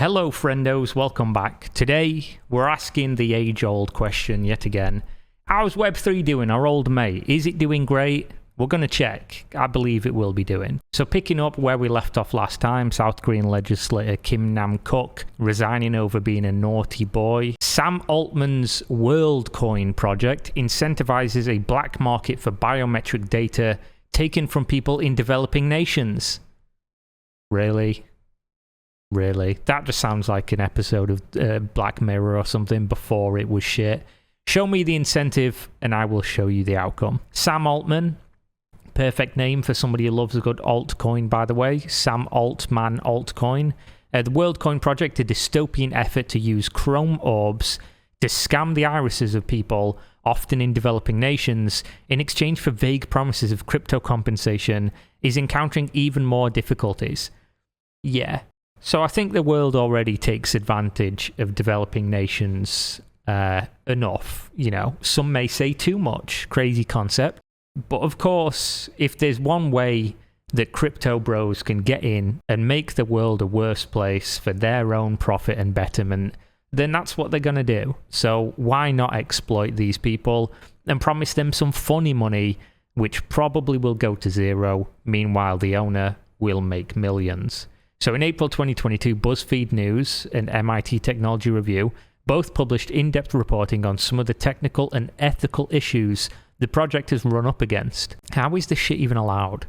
Hello friendos, welcome back. Today, we're asking the age-old question yet again. How's Web3 doing, our old mate? Is it doing great? We're going to check. I believe it will be doing. So picking up where we left off last time, South Korean legislator Kim Nam-Kook resigning over being a naughty boy. Sam Altman's WorldCoin project incentivizes a black market for biometric data taken from people in developing nations. Really? Really? That just sounds like an episode of Black Mirror or something before it was shit. Show me the incentive and I will show you the outcome. Sam Altman, perfect name for somebody who loves a good altcoin, by the way. Sam Altman altcoin. The WorldCoin project, a dystopian effort to use chrome orbs to scam the irises of people, often in developing nations, in exchange for vague promises of crypto compensation, is encountering even more difficulties. Yeah. So I think the world already takes advantage of developing nations enough, you know. Some may say too much, crazy concept. But of course, if there's one way that crypto bros can get in and make the world a worse place for their own profit and betterment, then that's what they're going to do. So why not exploit these people and promise them some funny money, which probably will go to zero. Meanwhile, the owner will make millions. So in April 2022, BuzzFeed News and MIT Technology Review both published in-depth reporting on some of the technical and ethical issues the project has run up against. How is this shit even allowed?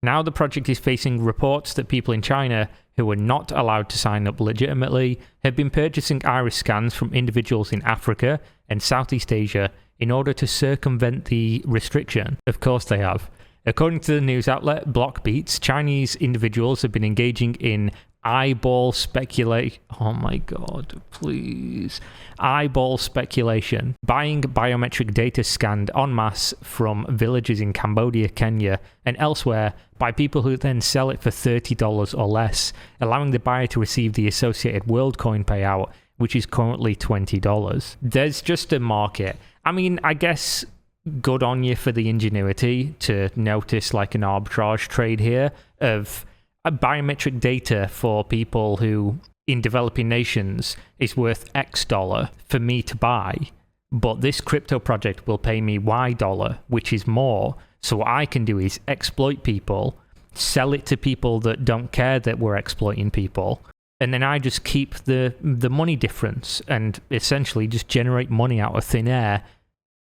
Now the project is facing reports that people in China who are not allowed to sign up legitimately have been purchasing iris scans from individuals in Africa and Southeast Asia in order to circumvent the restriction. Of course they have. According to the news outlet Blockbeats, Chinese individuals have been engaging in eyeball speculation. Oh my god, please. Eyeball speculation. Buying biometric data scanned en masse from villages in Cambodia, Kenya, and elsewhere by people who then sell it for $30 or less, allowing the buyer to receive the associated WorldCoin payout, which is currently $20. There's just a market. I mean, I guess good on you for the ingenuity to notice like an arbitrage trade here of biometric data for people who in developing nations is worth X dollar for me to buy, but this crypto project will pay me Y dollar, which is more. So what I can do is exploit people, sell it to people that don't care that we're exploiting people, and then I just keep the money difference and essentially just generate money out of thin air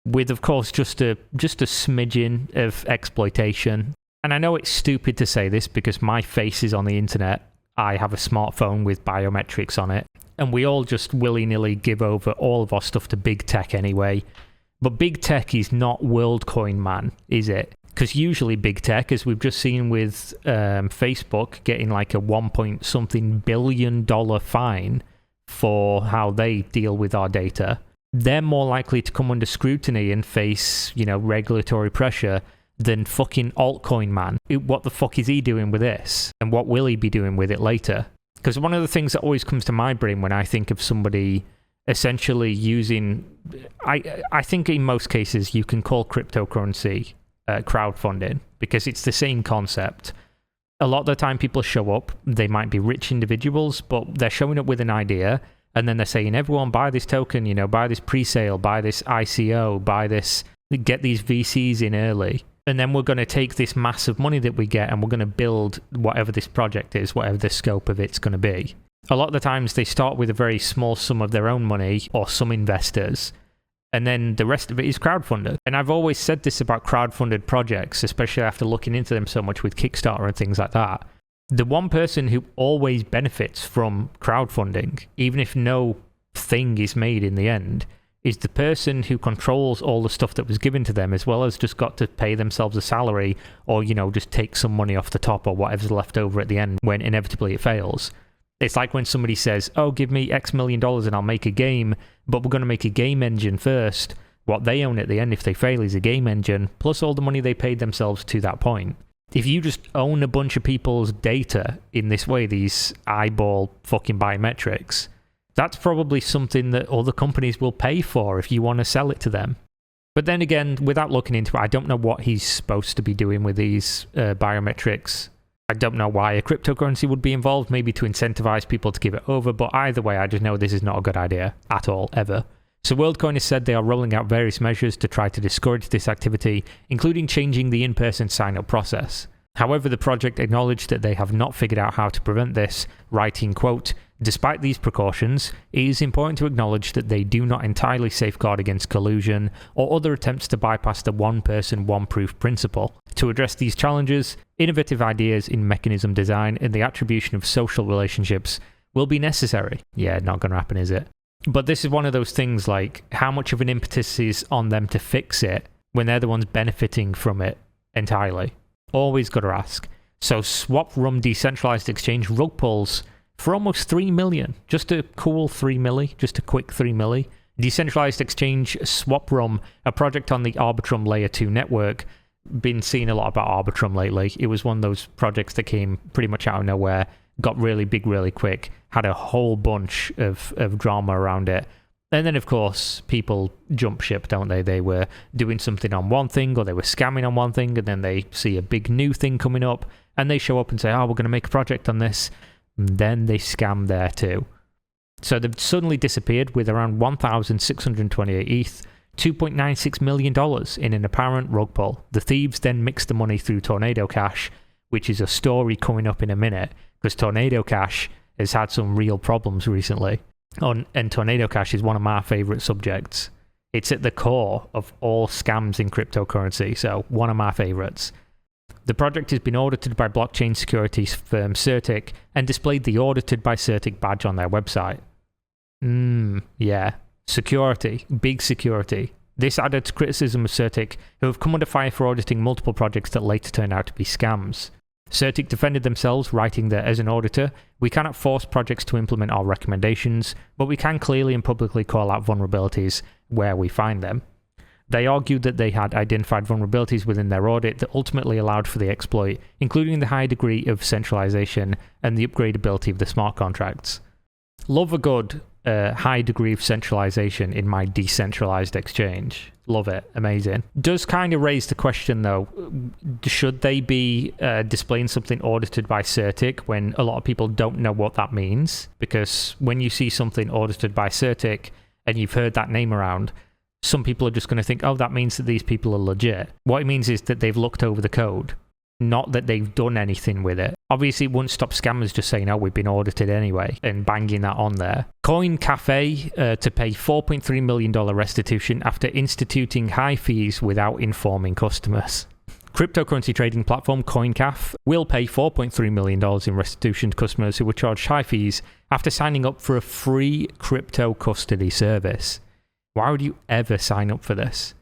with, of course, just a smidgen of exploitation. And I know it's stupid to say this because my face is on the internet. I have a smartphone with biometrics on it, and we all just willy-nilly give over all of our stuff to big tech anyway. But big tech is not WorldCoin man, is it? Because usually big tech, as we've just seen with Facebook getting like a $1.something billion fine for how they deal with our data, they're more likely to come under scrutiny and face, you know, regulatory pressure than fucking altcoin man. What the fuck is he doing with this? And what will he be doing with it later? Because one of the things that always comes to my brain when I think of somebody essentially using... I think in most cases you can call cryptocurrency crowdfunding because it's the same concept. A lot of the time people show up, they might be rich individuals, but they're showing up with an idea, and then they're saying, everyone buy this token, you know, buy this pre-sale, buy this ICO, buy this, get these VCs in early. And then we're going to take this massive money that we get and we're going to build whatever this project is, whatever the scope of it's going to be. A lot of the times they start with a very small sum of their own money or some investors, and then the rest of it is crowdfunded. And I've always said this about crowdfunded projects, especially after looking into them so much with Kickstarter and things like that. The one person who always benefits from crowdfunding, even if no thing is made in the end, is the person who controls all the stuff that was given to them, as well as just got to pay themselves a salary or, you know, just take some money off the top or whatever's left over at the end when inevitably it fails. It's like when somebody says, oh, give me X million dollars and I'll make a game, but we're going to make a game engine first. What they own at the end, if they fail, is a game engine, plus all the money they paid themselves to that point. If you just own a bunch of people's data in this way, these eyeball fucking biometrics, that's probably something that other companies will pay for if you want to sell it to them. But then again, without looking into it, I don't know what he's supposed to be doing with these biometrics. I don't know why a cryptocurrency would be involved, maybe to incentivize people to give it over, but either way, I just know this is not a good idea at all, ever. So WorldCoin has said they are rolling out various measures to try to discourage this activity, including changing the in-person sign-up process. However, the project acknowledged that they have not figured out how to prevent this, writing, quote, "Despite these precautions, it is important to acknowledge that they do not entirely safeguard against collusion or other attempts to bypass the one-person, one-proof principle. To address these challenges, innovative ideas in mechanism design and the attribution of social relationships will be necessary." Yeah, not going to happen, is it? But this is one of those things like, how much of an impetus is on them to fix it when they're the ones benefiting from it entirely? Always got to ask. So SwapRum decentralized exchange rug pulls for almost 3 million. Just a cool 3 milli, just a quick 3 milli. Decentralized exchange SwapRum, a project on the Arbitrum Layer 2 network. Been seeing a lot about Arbitrum lately. It was one of those projects that came pretty much out of nowhere, got really big really quick, had a whole bunch of drama around it. And then, of course, people jump ship, don't they? They were doing something on one thing, or they were scamming on one thing, and then they see a big new thing coming up, and they show up and say, oh, we're going to make a project on this. And then they scam there too. So they've suddenly disappeared with around 1,628 ETH, $2.96 million in an apparent rug pull. The thieves then mixed the money through Tornado Cash, which is a story coming up in a minute, because Tornado Cash has had some real problems recently. And Tornado Cash is one of my favorite subjects. It's at the core of all scams in cryptocurrency, so one of my favorites. The project has been audited by blockchain securities firm Certic and displayed the audited by Certic badge on their website. Yeah. Security. Big security. This added to criticism of Certic, who have come under fire for auditing multiple projects that later turned out to be scams. Certic defended themselves, writing that, as an auditor, we cannot force projects to implement our recommendations, but we can clearly and publicly call out vulnerabilities where we find them. They argued that they had identified vulnerabilities within their audit that ultimately allowed for the exploit, including the high degree of centralization and the upgradability of the smart contracts. Love a good high degree of centralization in my decentralized exchange. Love it. Amazing. Does kind of raise the question, though, should they be displaying something audited by Certic when a lot of people don't know what that means? Because when you see something audited by Certic and you've heard that name around, some people are just going to think, oh, that means that these people are legit. What it means is that they've looked over the code, not that they've done anything with it. Obviously, it wouldn't stop scammers just saying, oh, we've been audited anyway, and banging that on there. Coincafe to pay $4.3 million restitution after instituting high fees without informing customers. Cryptocurrency trading platform Coincafe will pay $4.3 million in restitution to customers who were charged high fees after signing up for a free crypto custody service. Why would you ever sign up for this?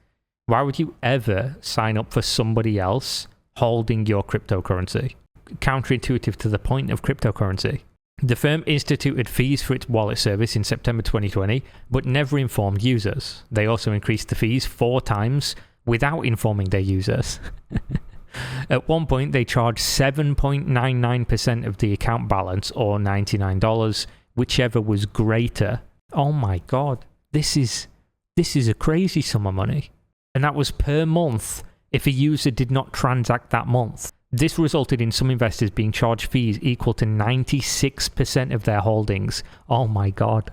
Why would you ever sign up for somebody else holding your cryptocurrency? Counterintuitive to the point of cryptocurrency. The firm instituted fees for its wallet service in September 2020, but never informed users. They also increased the fees 4 times without informing their users. At one point, they charged 7.99% of the account balance, or $99, whichever was greater. Oh my god, this is a crazy sum of money. And that was per month if a user did not transact that month. This resulted in some investors being charged fees equal to 96% of their holdings. Oh my god.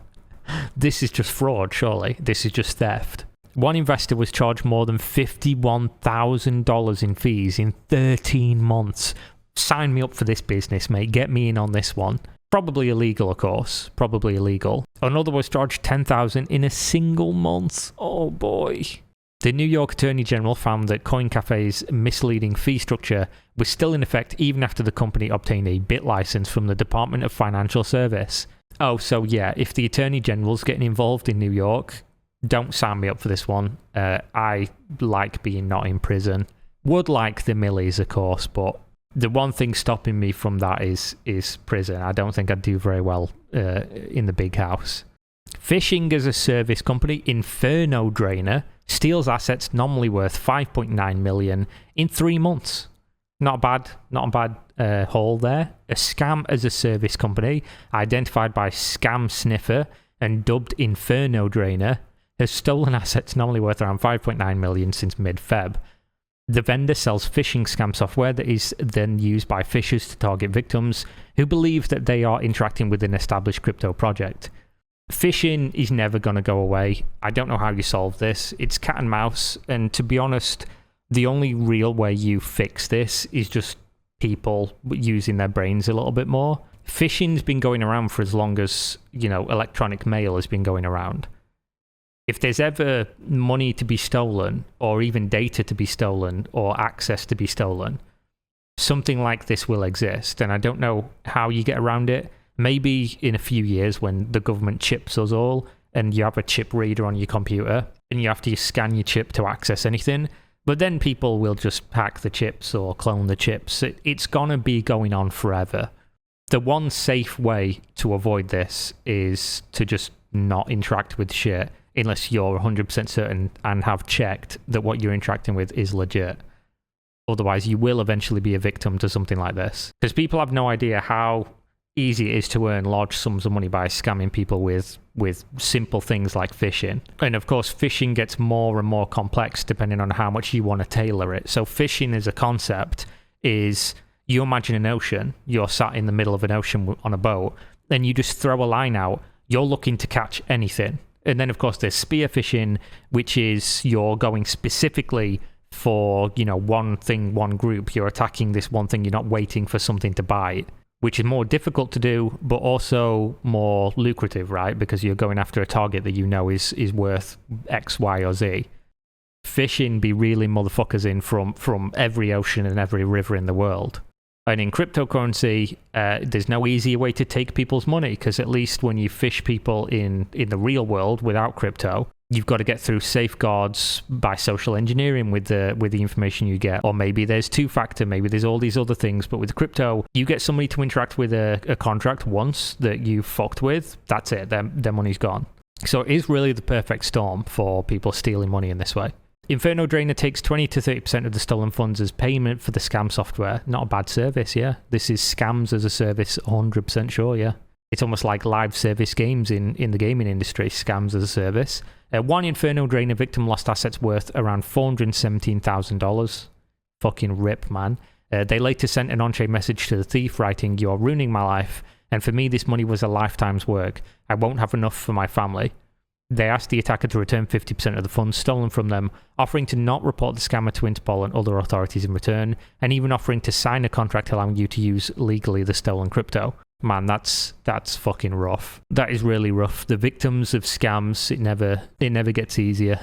This is just fraud, surely. This is just theft. One investor was charged more than $51,000 in fees in 13 months. Sign me up for this business, mate. Get me in on this one. Probably illegal, of course. Probably illegal. Another was charged $10,000 in a single month. Oh boy. The New York Attorney General found that Coincafe's misleading fee structure was still in effect even after the company obtained a BIT license from the Department of Financial Service. Oh, so yeah, if the Attorney General's getting involved in New York, don't sign me up for this one. I like being not in prison. Would like the millies, of course, but the one thing stopping me from that is prison. I don't think I'd do very well in the big house. Phishing as a service company, Inferno Drainer, steals assets nominally worth $5.9 million in 3 months. Not a bad haul there. A scam as a service company, identified by Scam Sniffer and dubbed Inferno Drainer, has stolen assets nominally worth around $5.9 million since mid-Feb. The vendor sells phishing scam software that is then used by phishers to target victims who believe that they are interacting with an established crypto project. Phishing is never going to go away. I don't know how you solve this. It's cat and mouse, and to be honest, the only real way you fix this is just people using their brains a little bit more. Phishing's been going around for as long as, electronic mail has been going around. If there's ever money to be stolen, or even data to be stolen, or access to be stolen, something like this will exist, and I don't know how you get around it. Maybe in a few years when the government chips us all, and you have a chip reader on your computer, and you have to scan your chip to access anything, but then people will just hack the chips or clone the chips. It's gonna be going on forever. The one safe way to avoid this is to just not interact with shit unless you're 100% certain and have checked that what you're interacting with is legit. Otherwise, you will eventually be a victim to something like this. Because people have no idea how easy it is to earn large sums of money by scamming people with simple things like phishing. And of course, phishing gets more and more complex depending on how much you want to tailor it. So phishing as a concept is, you imagine an ocean, you're sat in the middle of an ocean on a boat, then you just throw a line out, you're looking to catch anything. And then of course there's spear phishing, which is you're going specifically for, one thing, one group. You're attacking this one thing, you're not waiting for something to bite, which is more difficult to do, but also more lucrative, right? Because you're going after a target that is worth X, Y, or Z. Phishing be reeling motherfuckers in from every ocean and every river in the world. And in cryptocurrency, there's no easier way to take people's money, because at least when you phish people in the real world without crypto, you've got to get through safeguards by social engineering with the information you get. Or maybe there's two-factor, maybe there's all these other things. But with crypto, you get somebody to interact with a contract once that you fucked with, that's it, their money's gone. So it is really the perfect storm for people stealing money in this way. Inferno Drainer takes 20 to 30% of the stolen funds as payment for the scam software. Not a bad service, yeah. This is scams as a service, 100% sure, yeah. It's almost like live service games in the gaming industry, scams as a service. One Inferno Drainer victim lost assets worth around $417,000. Fucking rip, man. They later sent an on-chain message to the thief writing, "You're ruining my life, and for me this money was a lifetime's work. I won't have enough for my family." They asked the attacker to return 50% of the funds stolen from them, offering to not report the scammer to Interpol and other authorities in return, and even offering to sign a contract allowing you to use legally the stolen crypto. Man, that's fucking rough. That is really rough. The victims of scams, it never gets easier.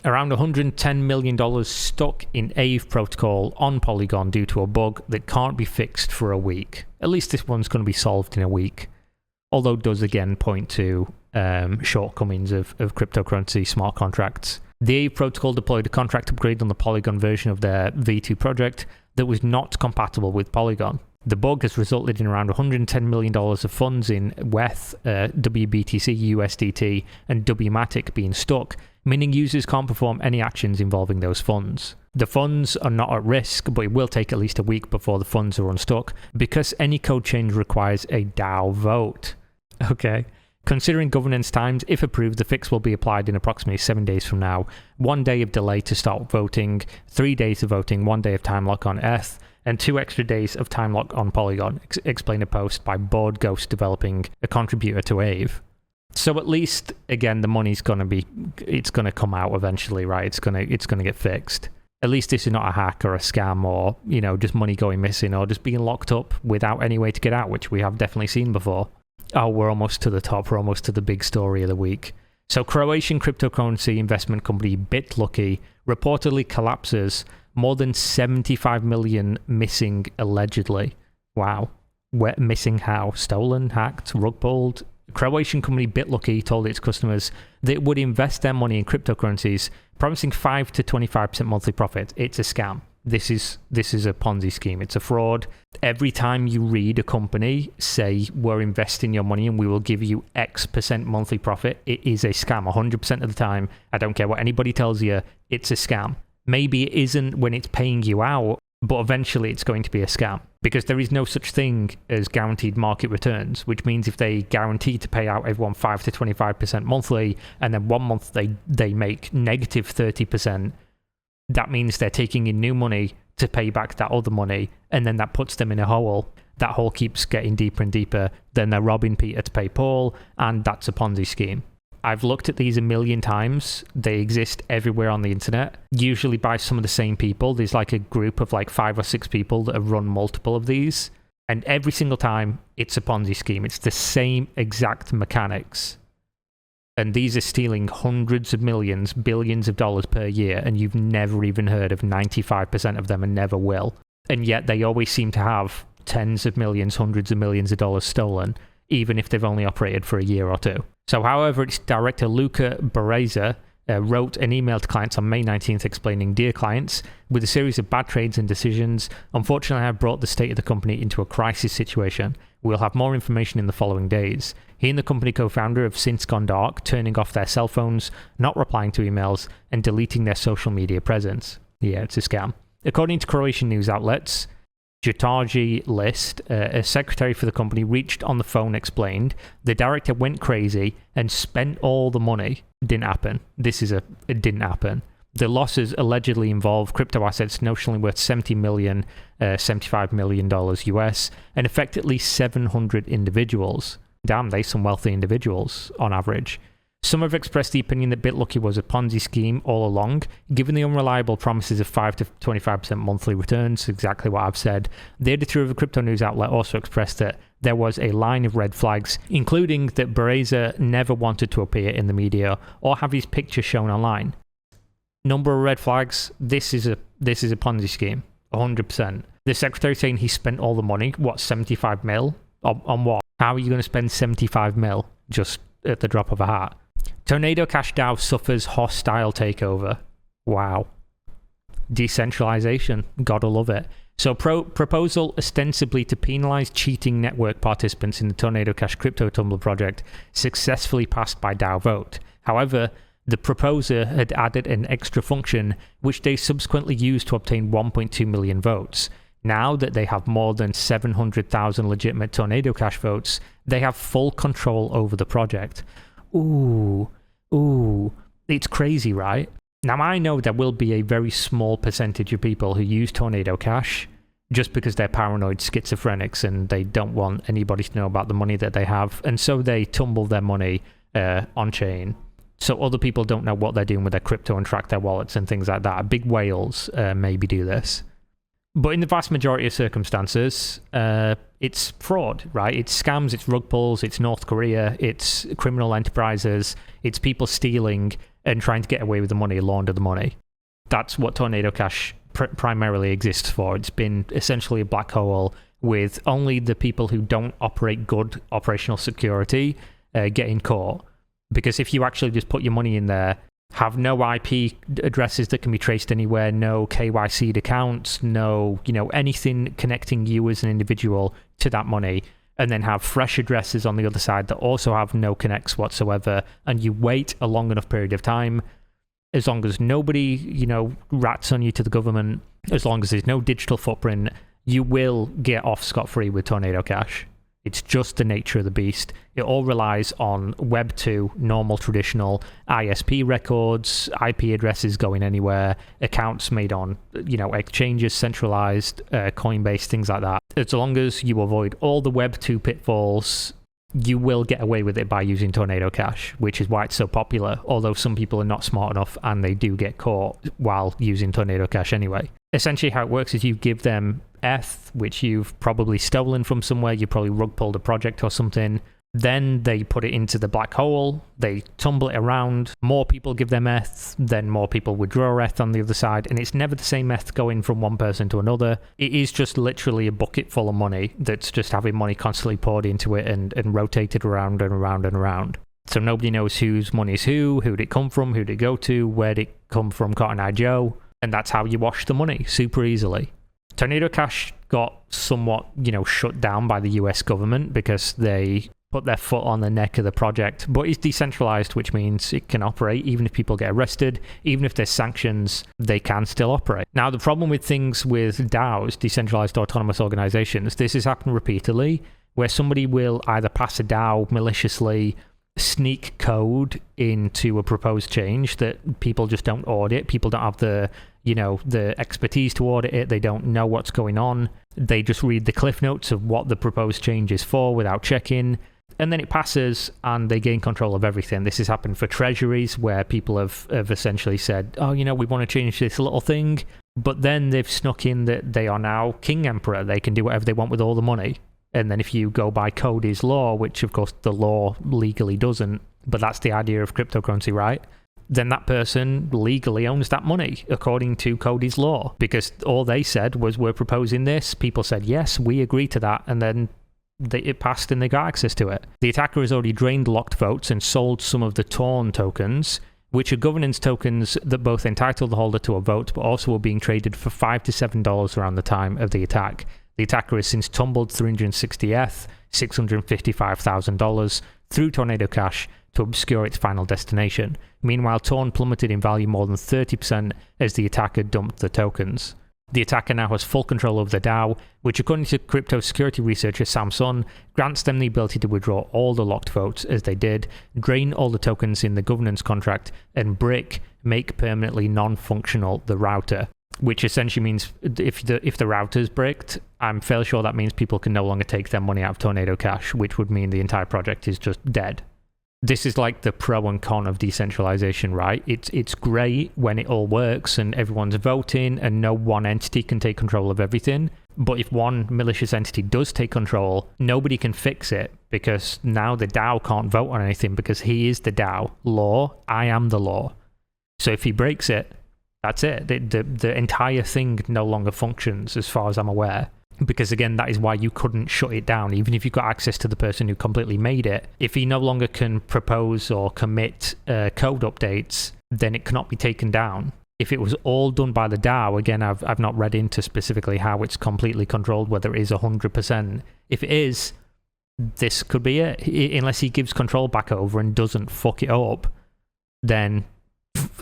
Around $110 million stuck in Aave protocol on Polygon due to a bug that can't be fixed for a week. At least this one's going to be solved in a week. Although it does again point to shortcomings of cryptocurrency smart contracts. The Aave protocol deployed a contract upgrade on the Polygon version of their V2 project that was not compatible with Polygon. The bug has resulted in around $110 million of funds in WETH, WBTC, USDT, and WMATIC being stuck, meaning users can't perform any actions involving those funds. The funds are not at risk, but it will take at least a week before the funds are unstuck, because any code change requires a DAO vote. Okay. Considering governance times, if approved, the fix will be applied in approximately 7 days from now. 1 day of delay to start voting, 3 days of voting, 1 day of time lock on ETH, and 2 extra days of time lock on Polygon, explain a post by Board Ghost Developing, a contributor to Aave. So at least, again, the money's it's gonna come out eventually, right? It's gonna get fixed. At least this is not a hack or a scam or, just money going missing or just being locked up without any way to get out, which we have definitely seen before. Oh, we're almost to the top. We're almost to the big story of the week. So Croatian cryptocurrency investment company BitLucky reportedly collapses, more than 75 million missing allegedly. Wow. Missing how? Stolen, hacked, rug pulled? Croatian company BitLucky told its customers that it would invest their money in cryptocurrencies, promising 5 to 25% monthly profit. It's a scam. This is a Ponzi scheme. It's a fraud. Every time you read a company say, "We're investing your money and we will give you X% monthly profit," it is a scam 100% of the time. I don't care what anybody tells you, it's a scam. Maybe it isn't when it's paying you out, but eventually it's going to be a scam, because there is no such thing as guaranteed market returns, which means if they guarantee to pay out everyone 5 to 25% monthly, and then 1 month they make negative 30%, that means they're taking in new money to pay back that other money, and then that puts them in a hole. That hole keeps getting deeper and deeper. Then they're robbing Peter to pay Paul, and that's a Ponzi scheme. I've looked at these a million times. They exist everywhere on the internet, usually by some of the same people. There's like a group of like 5 or 6 people that have run multiple of these, and every single time it's a Ponzi scheme. It's the same exact mechanics. And these are stealing hundreds of millions, billions of dollars per year, and you've never even heard of 95% of them and never will. And yet they always seem to have tens of millions, hundreds of millions of dollars stolen, even if they've only operated for a year or two. So however, its director Luca Bereza wrote an email to clients on May 19th explaining, "Dear clients, with a series of bad trades and decisions, unfortunately I have brought the state of the company into a crisis situation. We'll have more information in the following days." He and the company co-founder have since gone dark, turning off their cell phones, not replying to emails, and deleting their social media presence. Yeah, it's a scam. According to Croatian news outlets, Jutarji List, a secretary for the company, reached on the phone, explained, "The director went crazy and spent all the money." Didn't happen. It didn't happen. The losses allegedly involve crypto assets notionally worth $75 million US, and affect at least 700 individuals. Damn, they some wealthy individuals on average. Some have expressed the opinion that BitLucky was a Ponzi scheme all along, given the unreliable promises of 5 to 25% monthly returns, exactly what I've said. The editor of a crypto news outlet also expressed that there was a line of red flags, including that Bereza never wanted to appear in the media or have his picture shown online. Number of red flags, this is a Ponzi scheme, 100%. The secretary saying he spent all the money, what, 75 mil? On what? How are you going to spend 75 mil just at the drop of a hat? Tornado Cash DAO suffers hostile takeover. Wow. Decentralization. Gotta love it. So proposal ostensibly to penalize cheating network participants in the Tornado Cash crypto Tumblr project successfully passed by DAO vote. However, the proposer had added an extra function which they subsequently used to obtain 1.2 million votes. Now that they have more than 700,000 legitimate Tornado Cash votes, they have full control over the project. Ooh, it's crazy, right? Now, I know there will be a very small percentage of people who use Tornado Cash just because they're paranoid schizophrenics and they don't want anybody to know about the money that they have, and so they tumble their money on-chain. So other people don't know what they're doing with their crypto and track their wallets and things like that. Big whales maybe do this. But in the vast majority of circumstances, it's fraud, right? It's scams, it's rug pulls, it's North Korea, it's criminal enterprises, it's people stealing and trying to get away with the money, launder the money. That's what Tornado Cash primarily exists for. It's been essentially a black hole with only the people who don't operate good operational security getting caught. Because if you actually just put your money in there, have no IP addresses that can be traced anywhere, no KYC'd accounts, no, anything connecting you as an individual to that money, and then have fresh addresses on the other side that also have no connects whatsoever, and you wait a long enough period of time, as long as nobody, rats on you to the government, as long as there's no digital footprint, you will get off scot-free with Tornado Cash. It's just the nature of the beast. It all relies on Web 2, normal, traditional ISP records, IP addresses going anywhere, accounts made on, exchanges, centralized, Coinbase, things like that. As long as you avoid all the Web 2 pitfalls, you will get away with it by using Tornado Cash, which is why it's so popular, although some people are not smart enough and they do get caught while using Tornado Cash anyway. Essentially how it works is you give them ETH, which you've probably stolen from somewhere, you probably rug pulled a project or something, then they put it into the black hole, they tumble it around, more people give them ETH, then more people withdraw ETH on the other side, and it's never the same ETH going from one person to another. It is just literally a bucket full of money that's just having money constantly poured into it and rotated around and around and around. So nobody knows whose money is who'd it come from, who'd it go to, where'd it come from, Cotton Eye Joe, and that's how you wash the money, super easily. Tornado Cash got somewhat, shut down by the US government because they put their foot on the neck of the project, but it's decentralized, which means it can operate even if people get arrested, even if there's sanctions, they can still operate. Now, the problem with things with DAOs, decentralized autonomous organizations, this has happened repeatedly, where somebody will either pass a DAO maliciously, sneak code into a proposed change that people just don't audit, people don't have the the expertise to audit it. They don't know what's going on. They just read the cliff notes of what the proposed change is for without checking. And then it passes and they gain control of everything. This has happened for treasuries where people have essentially said, oh, we want to change this little thing. But then they've snuck in that they are now king emperor. They can do whatever they want with all the money. And then if you go by Cody's law, which of course the law legally doesn't, but that's the idea of cryptocurrency, right? Then that person legally owns that money according to Cody's law, because all they said was, we're proposing this. People said, yes, we agree to that. And then it passed and they got access to it. The attacker has already drained locked votes and sold some of the torn tokens, which are governance tokens that both entitle the holder to a vote, but also were being traded for $5 to $7 around the time of the attack. The attacker has since tumbled 360 ETH, $655,000, through Tornado Cash to obscure its final destination. Meanwhile, Torn plummeted in value more than 30% as the attacker dumped the tokens. The attacker now has full control over the DAO, which according to crypto security researcher Samson, grants them the ability to withdraw all the locked votes as they did, drain all the tokens in the governance contract, and make permanently non-functional the router. Which essentially means if the router's bricked, I'm fairly sure that means people can no longer take their money out of Tornado Cash, which would mean the entire project is just dead. This is like the pro and con of decentralization, right? It's great when it all works and everyone's voting and no one entity can take control of everything. But if one malicious entity does take control, nobody can fix it, because now the DAO can't vote on anything because he is the DAO. Law, I am the law. So if he breaks it, that's it. The entire thing no longer functions as far as I'm aware. Because again, that is why you couldn't shut it down. Even if you got access to the person who completely made it, if he no longer can propose or commit code updates, then it cannot be taken down. If it was all done by the DAO, again, I've not read into specifically how it's completely controlled, whether it is 100%. If it is, this could be it. Unless he gives control back over and doesn't fuck it up, then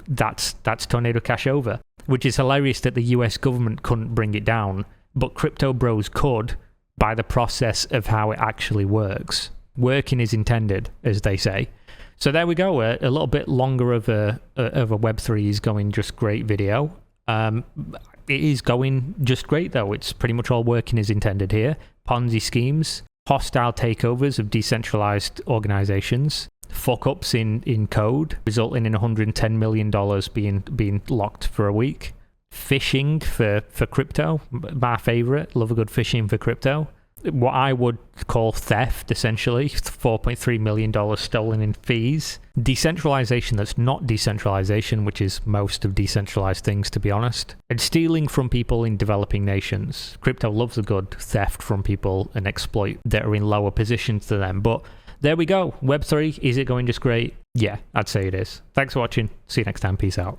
that's Tornado Cash over. Which is hilarious that the US government couldn't bring it down, but crypto bros could by the process of how it actually works. Working is intended, as they say. So there we go, a little bit longer of a Web3 is going just great video. It is going just great though. It's pretty much all working as intended here. Ponzi schemes, hostile takeovers of decentralized organizations, fuck-ups in code, resulting in $110 million being locked for a week. Phishing for crypto, my favorite. Love a good phishing for crypto. What I would call theft, essentially. $4.3 million stolen in fees. Decentralization that's not decentralization, which is most of decentralized things, to be honest. And stealing from people in developing nations. Crypto loves a good theft from people and exploit that are in lower positions than them. But there we go. Web3, is it going just great? Yeah, I'd say it is. Thanks for watching. See you next time. Peace out.